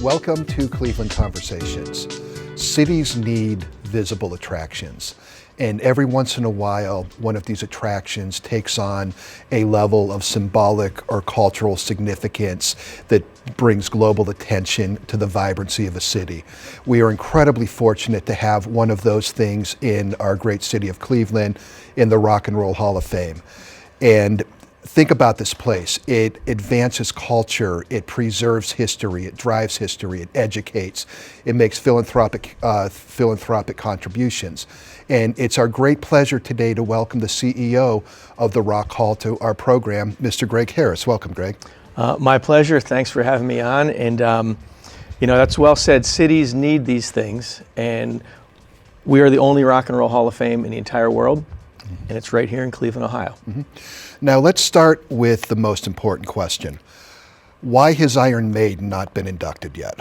Welcome to Cleveland Conversations. Cities need visible attractions, and every once in a while, one of these attractions takes on a level of symbolic or cultural significance that brings global attention to the vibrancy of a city. We are incredibly fortunate to have one of those things in our great city of Cleveland, in the Rock and Roll Hall of Fame. And think about this place. It advances culture, it preserves history, it drives history, it educates, it makes philanthropic contributions. And it's our great pleasure today to welcome the CEO of the Rock Hall to our program, Mr. Greg Harris. Welcome, Greg. My pleasure. Thanks for having me on. And, that's well said. Cities need these things. And we are the only Rock and Roll Hall of Fame in the entire world. And it's right here in Cleveland, Ohio. Mm-hmm. Now let's start with the most important question. Why has Iron Maiden not been inducted yet?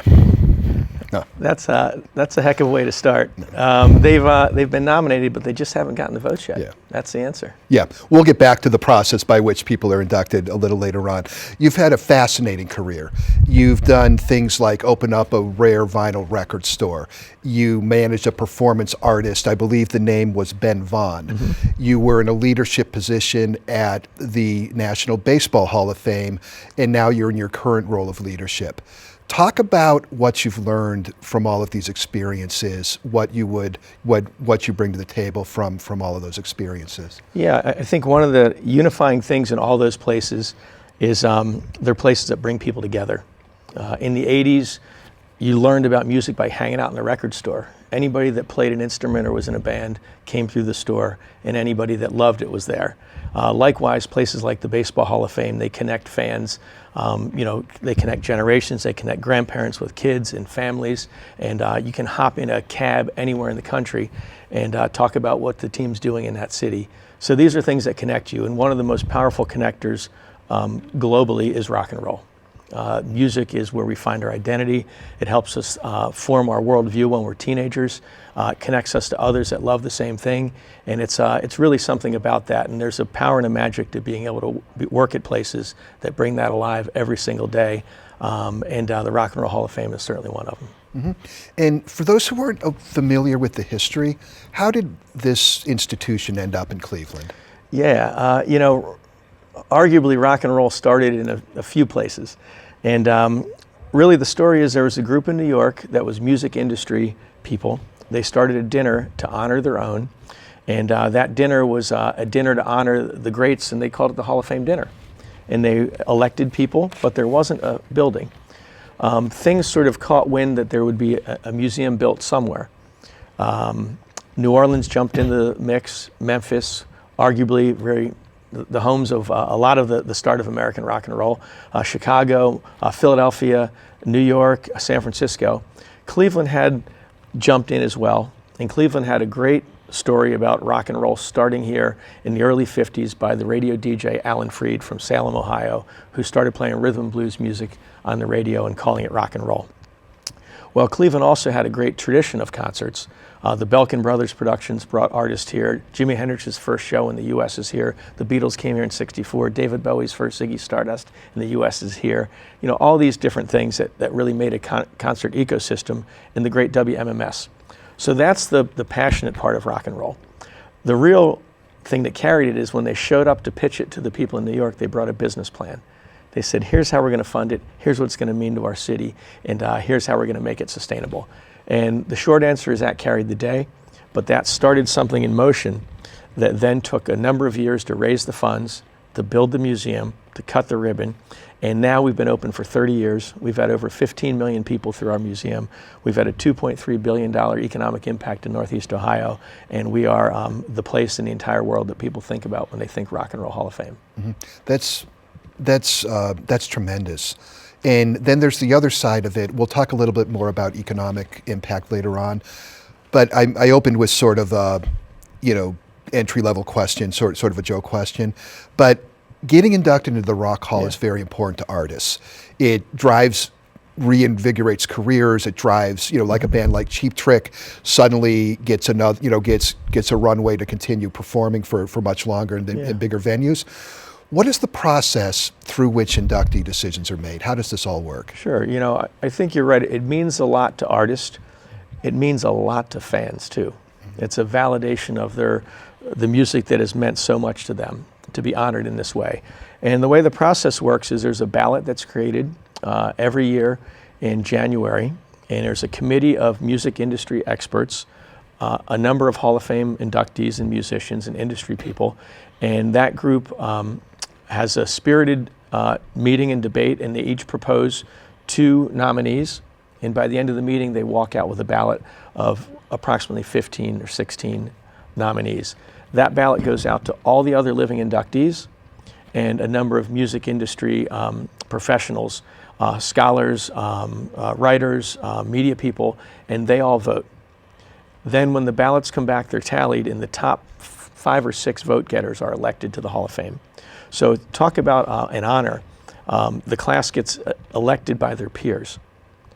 No. That's a heck of a way to start. They've been nominated, but they just haven't gotten the votes yet. Yeah. That's the answer. Yeah, we'll get back to the process by which people are inducted a little later on. You've had a fascinating career. You've done things like open up a rare vinyl record store. You managed a performance artist. I believe the name was Ben Vaughn. Mm-hmm. You were in a leadership position at the National Baseball Hall of Fame, and now you're in your current role of leadership. Talk about what you've learned from all of these experiences, what you bring to the table from all of those experiences. Yeah, I think one of the unifying things in all those places is they're places that bring people together. In the 80s, you learned about music by hanging out in the record store. Anybody that played an instrument or was in a band came through the store, and anybody that loved it was there. Likewise, places like the Baseball Hall of Fame, they connect fans. They connect generations, they connect grandparents with kids and families, and you can hop in a cab anywhere in the country and talk about what the team's doing in that city. So these are things that connect you, and one of the most powerful connectors globally is rock and roll. Music is where we find our identity. It helps us form our worldview when we're teenagers. It connects us to others that love the same thing, and it's really something about that. And there's a power and a magic to being able to work at places that bring that alive every single day. And the Rock and Roll Hall of Fame is certainly one of them. Mm-hmm. And for those who aren't familiar with the history, how did this institution end up in Cleveland? Yeah, arguably rock and roll started in a few places. And really the story is there was a group in New York that was music industry people. They started a dinner to honor their own. And that dinner was a dinner to honor the greats, and they called it the Hall of Fame dinner. And they elected people, but there wasn't a building. Things sort of caught wind that there would be a museum built somewhere. New Orleans jumped into the mix, Memphis, arguably the homes of a lot of the start of American rock and roll, Chicago, Philadelphia, New York, San Francisco. Cleveland had jumped in as well, and Cleveland had a great story about rock and roll starting here in the early 50s by the radio DJ Alan Freed from Salem, Ohio, who started playing rhythm and blues music on the radio and calling it rock and roll. Well, Cleveland also had a great tradition of concerts. The Belkin Brothers Productions brought artists here. Jimi Hendrix's first show in the U.S. is here. The Beatles came here in '64. David Bowie's first Ziggy Stardust in the U.S. is here. All these different things that really made a concert ecosystem in the great WMMS. So that's the passionate part of rock and roll. The real thing that carried it is when they showed up to pitch it to the people in New York, they brought a business plan. They said, here's how we're going to fund it, here's what it's going to mean to our city, and here's how we're going to make it sustainable. And the short answer is that carried the day, but that started something in motion that then took a number of years to raise the funds, to build the museum, to cut the ribbon, and now we've been open for 30 years. We've had over 15 million people through our museum. We've had a $2.3 billion economic impact in Northeast Ohio, and we are the place in the entire world that people think about when they think Rock and Roll Hall of Fame. Mm-hmm. That's tremendous. And then there's the other side of it. We'll talk a little bit more about economic impact later on. But I opened with sort of a, entry-level question, sort of a joke question. But getting inducted into the Rock Hall is very important to artists. It reinvigorates careers. It drives, like a band like Cheap Trick suddenly gets another, gets a runway to continue performing for much longer in bigger venues. What is the process through which inductee decisions are made? How does this all work? Sure. I think you're right. It means a lot to artists. It means a lot to fans too. It's a validation of the music that has meant so much to them to be honored in this way. And the way the process works is there's a ballot that's created every year in January, and there's a committee of music industry experts, a number of Hall of Fame inductees and musicians and industry people, and that group has a spirited meeting and debate, and they each propose 2 nominees, and by the end of the meeting they walk out with a ballot of approximately 15 or 16 nominees. That ballot goes out to all the other living inductees and a number of music industry professionals, scholars, writers, media people, and they all vote. Then when the ballots come back, they're tallied, and the top 5 or 6 vote getters are elected to the Hall of Fame. So talk about an honor. The class gets elected by their peers.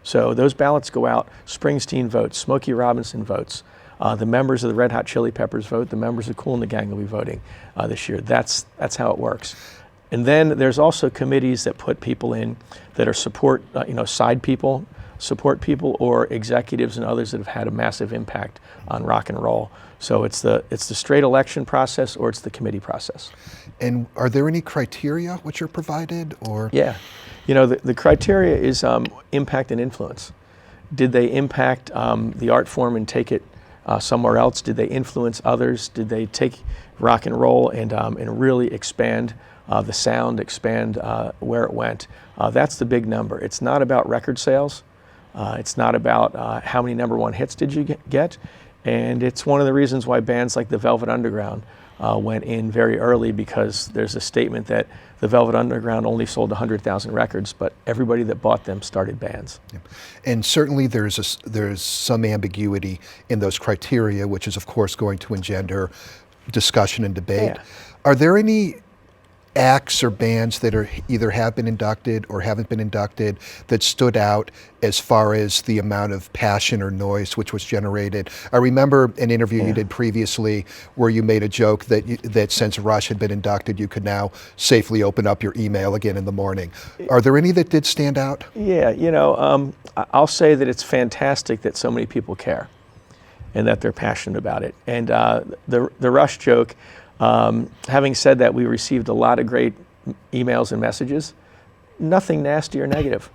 So those ballots go out. Springsteen votes, Smokey Robinson votes, the members of the Red Hot Chili Peppers vote, the members of Kool and the Gang will be voting this year. That's how it works. And then there's also committees that put people in that are side people, support people, or executives and others that have had a massive impact on rock and roll. So it's the straight election process, or it's the committee process. And are there any criteria which are provided, or? Yeah, the criteria is impact and influence. Did they impact the art form and take it somewhere else? Did they influence others? Did they take rock and roll and really expand the sound, expand where it went? That's the big number. It's not about record sales. It's not about how many #1 hits did you get. And it's one of the reasons why bands like the Velvet Underground went in very early, because there's a statement that the Velvet Underground only sold 100,000 records, but everybody that bought them started bands. Yeah. And certainly there's some ambiguity in those criteria, which is of course going to engender discussion and debate. Yeah. Are there any acts or bands that are either have been inducted or haven't been inducted that stood out as far as the amount of passion or noise which was generated? I remember an interview you did previously where you made a joke that since Rush had been inducted, you could now safely open up your email again in the morning. Are there any that did stand out? Yeah, I'll say that it's fantastic that so many people care and that they're passionate about it. And the Rush joke, having said that, we received a lot of great emails and messages, nothing nasty or negative.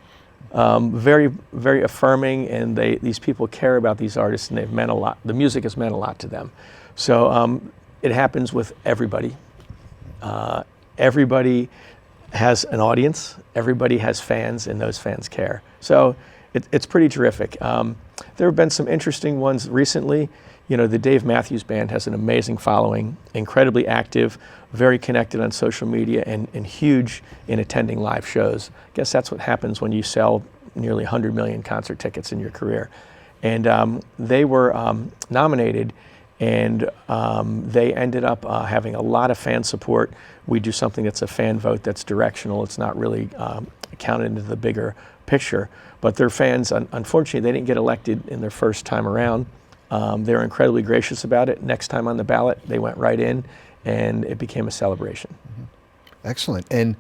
Very, very affirming, and these people care about these artists, and they've meant a lot. The music has meant a lot to them. So it happens with everybody. Everybody has an audience, everybody has fans, and those fans care. So it's pretty terrific. There have been some interesting ones recently. The Dave Matthews Band has an amazing following, incredibly active, very connected on social media, and huge in attending live shows. I guess that's what happens when you sell nearly 100 million concert tickets in your career. And they were nominated, and they ended up having a lot of fan support. We do something that's a fan vote that's directional. It's not really counted into the bigger picture. But their fans, unfortunately, they didn't get elected in their first time around. They were incredibly gracious about it. Next time on the ballot, they went right in, and it became a celebration. Mm-hmm. Excellent. And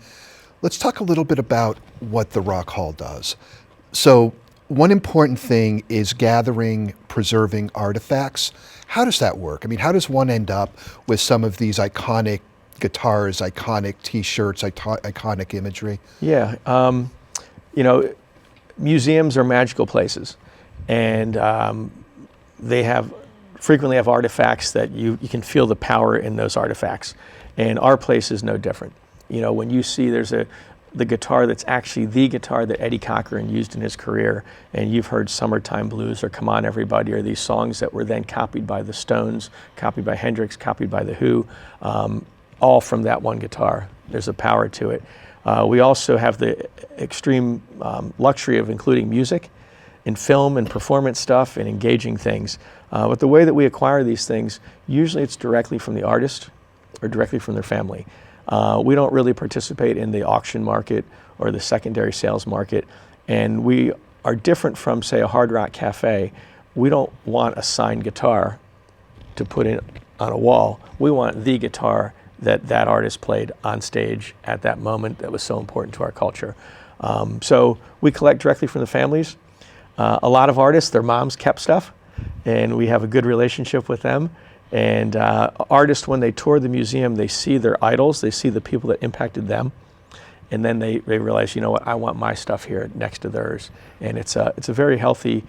let's talk a little bit about what the Rock Hall does. So one important thing is gathering, preserving artifacts. How does that work? I mean, how does one end up with some of these iconic guitars, iconic T-shirts, iconic imagery? Yeah. Museums are magical places, and they frequently have artifacts that you can feel the power in those artifacts. And our place is no different. When you see there's the guitar that's actually the guitar that Eddie Cochran used in his career, and you've heard Summertime Blues or Come On Everybody, or these songs that were then copied by the Stones, copied by Hendrix, copied by The Who, all from that one guitar. There's a power to it. We also have the extreme luxury of including music in film and performance stuff and engaging things. But the way that we acquire these things, usually it's directly from the artist or directly from their family. We don't really participate in the auction market or the secondary sales market. And we are different from, say, a Hard Rock Cafe. We don't want a signed guitar to put in on a wall. We want the guitar that artist played on stage at that moment that was so important to our culture. So we collect directly from the families. A lot of artists, their moms kept stuff, and we have a good relationship with them. And artists, when they tour the museum, they see their idols, they see the people that impacted them, and then they realize, you know what, I want my stuff here next to theirs. And it's a very healthy,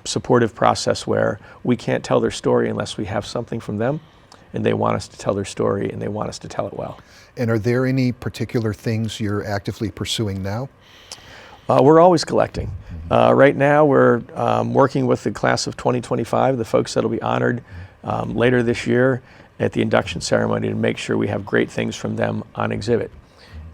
supportive process where we can't tell their story unless we have something from them, and they want us to tell their story, and they want us to tell it well. And are there any particular things you're actively pursuing now? We're always collecting. Right now we're working with the class of 2025, the folks that will be honored later this year at the induction ceremony, to make sure we have great things from them on exhibit.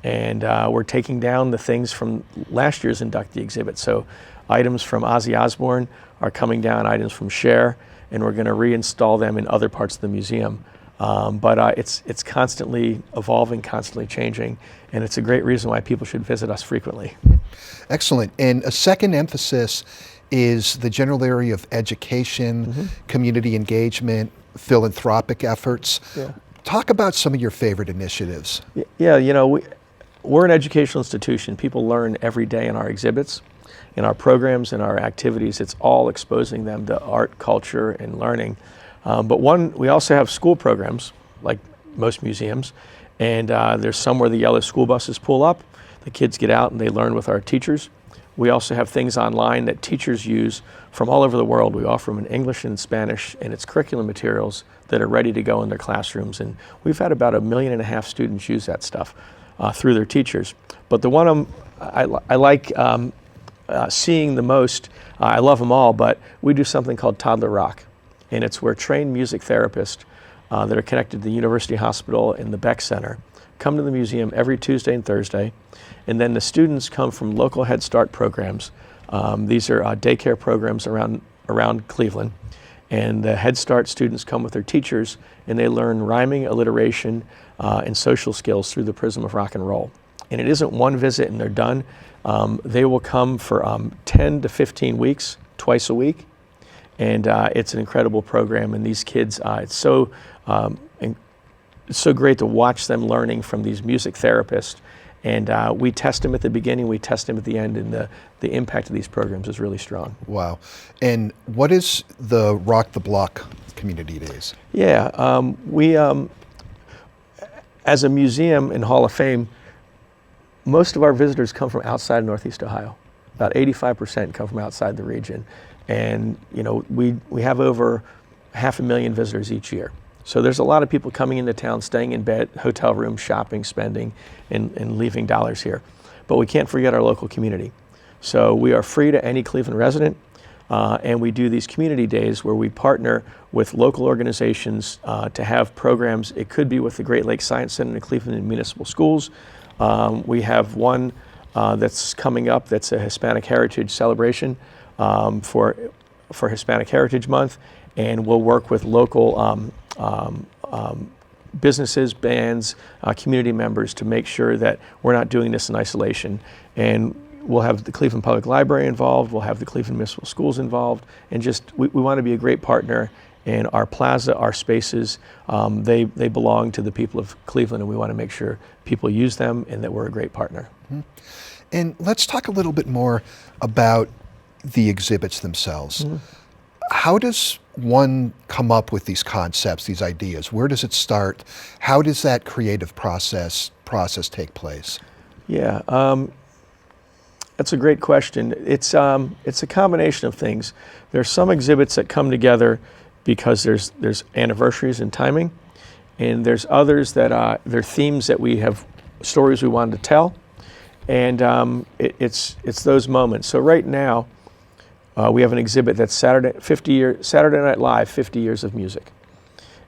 And we're taking down the things from last year's inductee exhibit. So items from Ozzy Osbourne are coming down, items from Cher, and we're going to reinstall them in other parts of the museum. But it's constantly evolving, constantly changing, and it's a great reason why people should visit us frequently. Excellent. And a second emphasis is the general area of education, community engagement, philanthropic efforts. Yeah. Talk about some of your favorite initiatives. Yeah, you know, we're an educational institution. People learn every day in our exhibits, in our programs, in our activities. It's all exposing them to art, culture, and learning. But we also have school programs, like most museums, and there's some where the yellow school buses pull up. The kids get out and they learn with our teachers. We also have things online that teachers use from all over the world. We offer them in English and in Spanish, and it's curriculum materials that are ready to go in their classrooms. And we've had about 1.5 million students use that stuff through their teachers. But the one I like seeing the most, I love them all, but we do something called Toddler Rock. And it's where trained music therapists that are connected to the University Hospital and the Beck Center come to the museum every Tuesday and Thursday. And then the students come from local Head Start programs. These are daycare programs around Cleveland. And the Head Start students come with their teachers, and they learn rhyming, alliteration, and social skills through the prism of rock and roll. And it isn't one visit and they're done. They will come for 10 to 15 weeks, twice a week. And it's an incredible program. And these kids, it's so great to watch them learning from these music therapists. And we test them at the beginning, we test them at the end, and the impact of these programs is really strong. Wow. And what is the Rock the Block Community Days? Yeah, we, as a museum and Hall of Fame, most of our visitors come from outside of Northeast Ohio. About 85% come from outside the region. And you know, we have over 500,000 visitors each year. So there's a lot of people coming into town, staying in bed, hotel rooms, shopping, spending, and leaving dollars here. But we can't forget our local community. So we are free to any Cleveland resident, and we do these community days where we partner with local organizations to have programs. It could be with the Great Lakes Science Center in Cleveland and municipal schools. We have one that's coming up that's a Hispanic Heritage celebration for Hispanic Heritage Month, and we'll work with local businesses, bands, community members to make sure that we're not doing this in isolation. And we'll have the Cleveland Public Library involved, we'll have the Cleveland Municipal Schools involved, and just we want to be a great partner. And our plaza, our spaces, they belong to the people of Cleveland, and we want to make sure people use them and that we're a great partner. Mm-hmm. And let's talk a little bit more about the exhibits themselves. Mm-hmm. How does one come up with these concepts, these ideas? Where does it start? How does that creative process take place? Yeah, that's a great question. It's a combination of things. There's some exhibits that come together because there's anniversaries and timing, and there's others that they're themes that we have, stories we wanted to tell, and it's those moments. So right now, we have an exhibit that's Saturday Night Live, 50 years of music.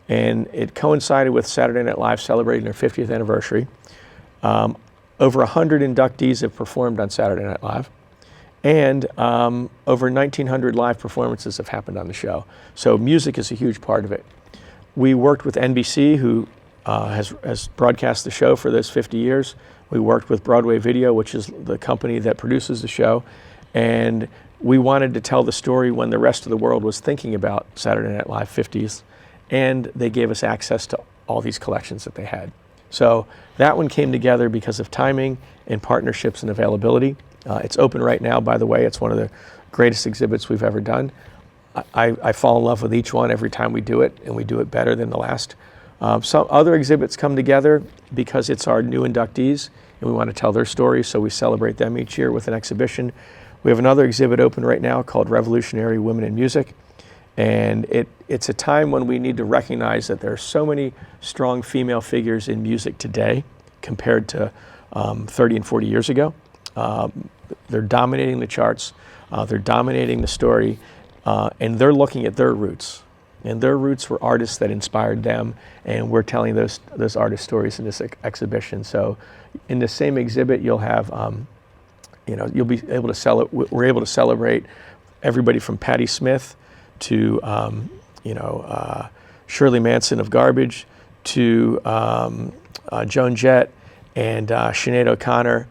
And it coincided with Saturday Night Live celebrating their 50th anniversary. Over 100 inductees have performed on Saturday Night Live. And over 1,900 live performances have happened on the show. So music is a huge part of it. We worked with NBC, who has broadcast the show for those 50 years. We worked with Broadway Video, which is the company that produces the show. And we wanted to tell the story when the rest of the world was thinking about Saturday Night Live 50s, and they gave us access to all these collections that they had. So that one came together because of timing and partnerships and availability. It's open right now, by the way. It's one of the greatest exhibits we've ever done. I fall in love with each one every time we do it, and we do it better than the last. Some other exhibits come together because it's our new inductees, and we want to tell their stories, so we celebrate them each year with an exhibition. We have another exhibit open right now called Revolutionary Women in Music, and it's a time when we need to recognize that there are so many strong female figures in music today compared to 30 and 40 years ago. They're dominating the charts, they're dominating the story, and they're looking at their roots. And their roots were artists that inspired them, and we're telling those artist stories in this exhibition. So in the same exhibit, you'll have, you'll be able to we're able to celebrate everybody from Patti Smith to, Shirley Manson of Garbage to Joan Jett and Sinead O'Connor,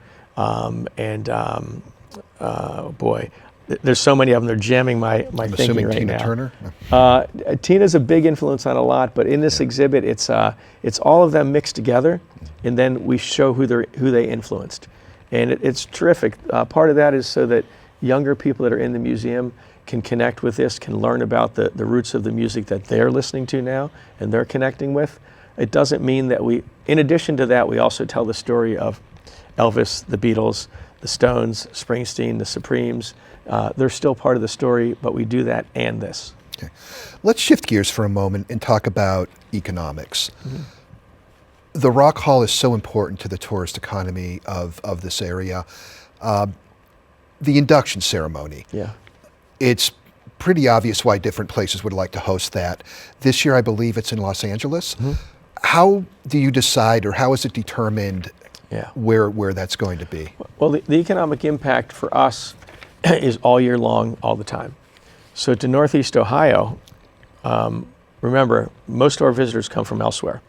there's so many of them. They're jamming my thinking right Tina now. Turner? Tina's a big influence on a lot, but in this exhibit, it's all of them mixed together, and then we show who they influenced, and it's terrific. Part of that is so that younger people that are in the museum can connect with this, can learn about the roots of the music that they're listening to now and they're connecting with. It doesn't mean that in addition to that, we also tell the story of Elvis, the Beatles, the Stones, Springsteen, the Supremes. They're still part of the story, but we do that and this. Okay. Let's shift gears for a moment and talk about economics. Mm-hmm. The Rock Hall is so important to the tourist economy of this area. The induction ceremony. Yeah. It's pretty obvious why different places would like to host that. This year, I believe it's in Los Angeles. Mm-hmm. How do you decide, or how is it determined where that's going to be? Well, the economic impact for us is all year long, all the time. So to Northeast Ohio, remember, most of our visitors come from elsewhere.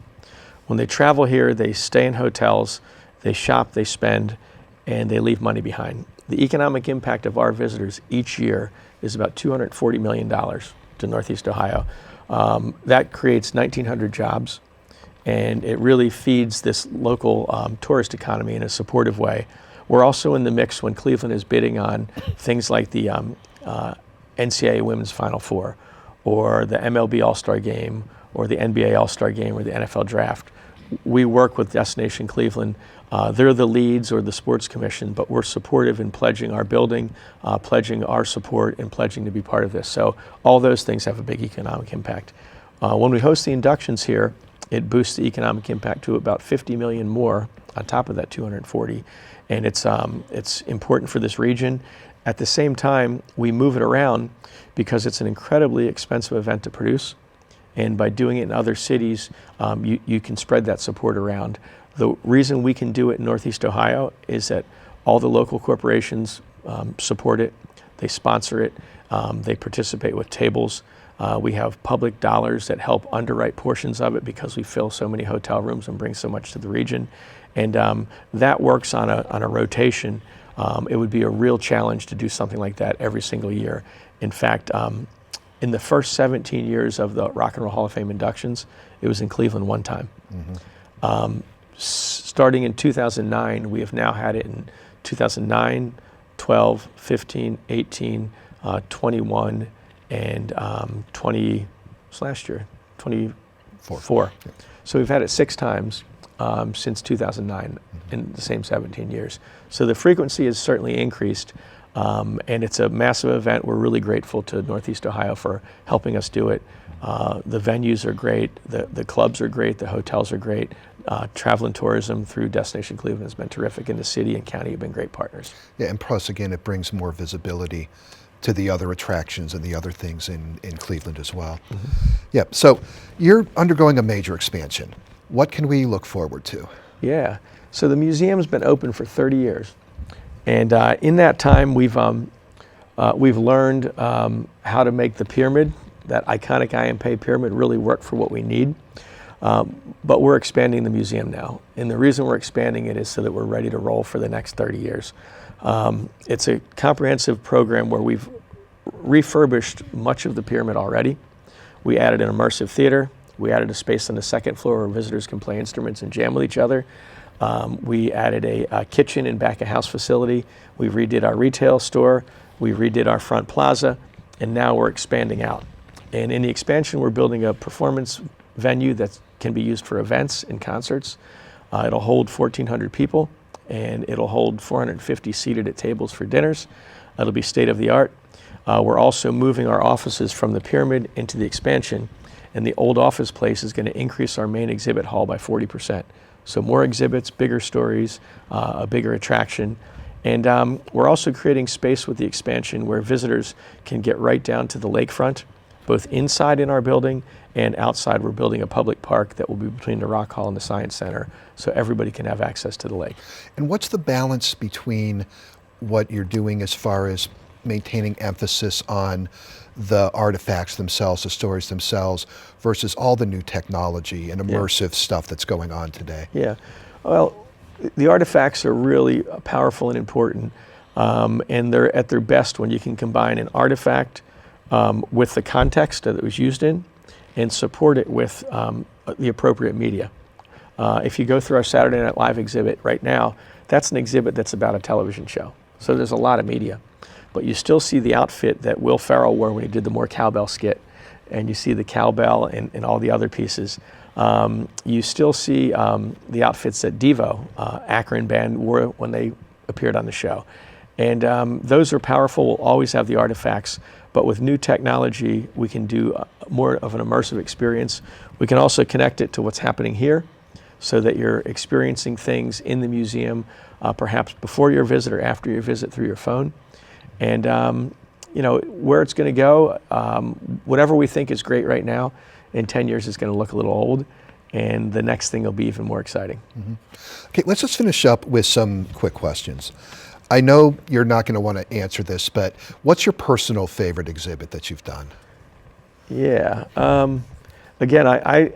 When they travel here, they stay in hotels, they shop, they spend, and they leave money behind. The economic impact of our visitors each year is about $240 million to Northeast Ohio. That creates 1,900 jobs, and it really feeds this local tourist economy in a supportive way. We're also in the mix when Cleveland is bidding on things like the NCAA Women's Final Four, or the MLB All-Star Game, or the NBA All-Star Game, or the NFL Draft. We work with Destination Cleveland. They're the leads or the sports commission, but we're supportive in pledging our building, pledging our support, and pledging to be part of this. So all those things have a big economic impact. When we host the inductions here, it boosts the economic impact to about 50 million more on top of that 240. And it's important for this region. At the same time, we move it around because it's an incredibly expensive event to produce. And by doing it in other cities, you can spread that support around. The reason we can do it in Northeast Ohio is that all the local corporations support it, they sponsor it, they participate with tables. We have public dollars that help underwrite portions of it because we fill so many hotel rooms and bring so much to the region. And that works on a rotation. It would be a real challenge to do something like that every single year. In fact, in the first 17 years of the Rock and Roll Hall of Fame inductions, it was in Cleveland one time. Mm-hmm. Starting in 2009, we have now had it in 2009, 12, 15, 18, 21, and 20, last year, 24. Yeah. So we've had it 6 times since 2009 in the same 17 years. So the frequency has certainly increased, and it's a massive event. We're really grateful to Northeast Ohio for helping us do it. The venues are great, the clubs are great, the hotels are great. Travel and tourism through Destination Cleveland has been terrific, and the city and county have been great partners. Yeah, and plus, again, it brings more visibility to the other attractions and the other things in Cleveland as well. Mm-hmm. Yeah, so you're undergoing a major expansion. What can we look forward to? Yeah, so the museum's been open for 30 years. And in that time, we've learned how to make the pyramid, that iconic I.M. pyramid, really work for what we need. But we're expanding the museum now. And the reason we're expanding it is so that we're ready to roll for the next 30 years. It's a comprehensive program where we've refurbished much of the pyramid already. We added an immersive theater. We added a space on the second floor where visitors can play instruments and jam with each other. We added a kitchen and back of house facility. We redid our retail store. We redid our front plaza, and now we're expanding out. And in the expansion, we're building a performance venue that can be used for events and concerts. It'll hold 1,400 people, and it'll hold 450 seated at tables for dinners. It'll be state of the art. We're also moving our offices from the pyramid into the expansion, and the old office place is going to increase our main exhibit hall by 40%. So more exhibits, bigger stories, a bigger attraction. And we're also creating space with the expansion where visitors can get right down to the lakefront, both inside in our building and outside. We're building a public park that will be between the Rock Hall and the Science Center, so everybody can have access to the lake. And what's the balance between what you're doing as far as maintaining emphasis on the artifacts themselves, the stories themselves, versus all the new technology and immersive stuff that's going on today? Yeah, well, the artifacts are really powerful and important, and they're at their best when you can combine an artifact with the context that it was used in and support it with the appropriate media. If you go through our Saturday Night Live exhibit right now, that's an exhibit that's about a television show. So there's a lot of media. But you still see the outfit that Will Ferrell wore when he did the More Cowbell skit, and you see the cowbell and all the other pieces. You still see the outfits that Devo, Akron band, wore when they appeared on the show. And those are powerful. We'll always have the artifacts, but with new technology, we can do more of an immersive experience. We can also connect it to what's happening here so that you're experiencing things in the museum, perhaps before your visit or after your visit through your phone. And you know, where it's going to go, whatever we think is great right now, in 10 years it's going to look a little old, and the next thing will be even more exciting. Mm-hmm. Okay, let's just finish up with some quick questions. I know you're not going to want to answer this, but what's your personal favorite exhibit that you've done? Yeah, again, I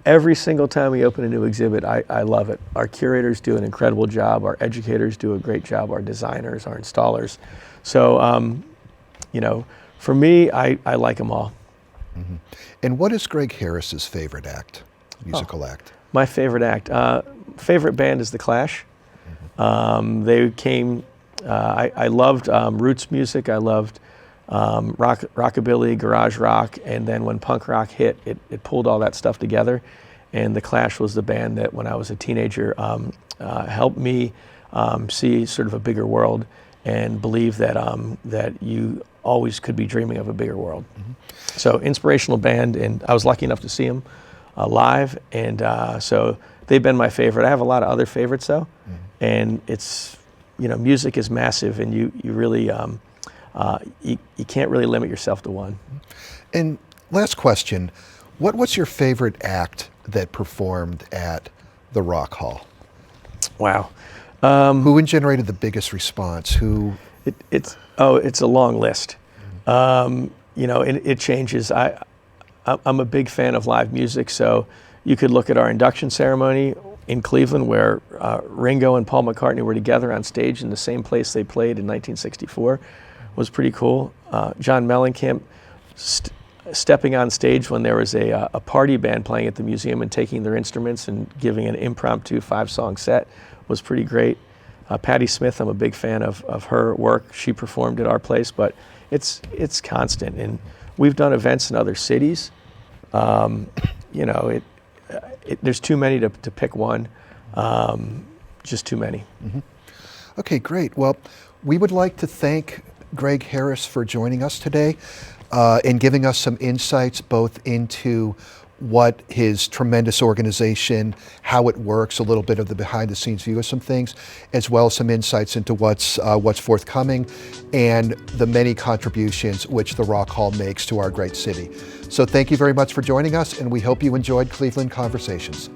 every single time we open a new exhibit, I love it. Our curators do an incredible job, our educators do a great job, our designers, our installers. So, you know, for me, I like them all. Mm-hmm. And what is Greg Harris's favorite act, musical act? My favorite act, favorite band is The Clash. Mm-hmm. They came, I loved roots music, I loved rockabilly, garage rock, and then when punk rock hit, it pulled all that stuff together. And The Clash was the band that when I was a teenager helped me see sort of a bigger world and believe that that you always could be dreaming of a bigger world. Mm-hmm. So inspirational band, and I was lucky enough to see them live, and so they've been my favorite. I have a lot of other favorites though, mm-hmm. and it's, you know, music is massive, and you really you can't really limit yourself to one. And last question, what's your favorite act that performed at the Rock Hall? Wow. Who generated the biggest response? Who? It's a long list. You know, it changes. I'm a big fan of live music, so you could look at our induction ceremony in Cleveland where Ringo and Paul McCartney were together on stage in the same place they played in 1964. Was pretty cool. John Mellencamp stepping on stage when there was a party band playing at the museum and taking their instruments and giving an impromptu 5-song set was pretty great. Patti Smith, I'm a big fan of her work. She performed at our place, but it's constant. And we've done events in other cities. You know, there's too many to pick one, just too many. Mm-hmm. Okay, great. Well, we would like to thank Greg Harris for joining us today and giving us some insights both into what his tremendous organization, how it works, a little bit of the behind the scenes view of some things, as well as some insights into what's forthcoming and the many contributions which the Rock Hall makes to our great city. So thank you very much for joining us, and we hope you enjoyed Cleveland Conversations.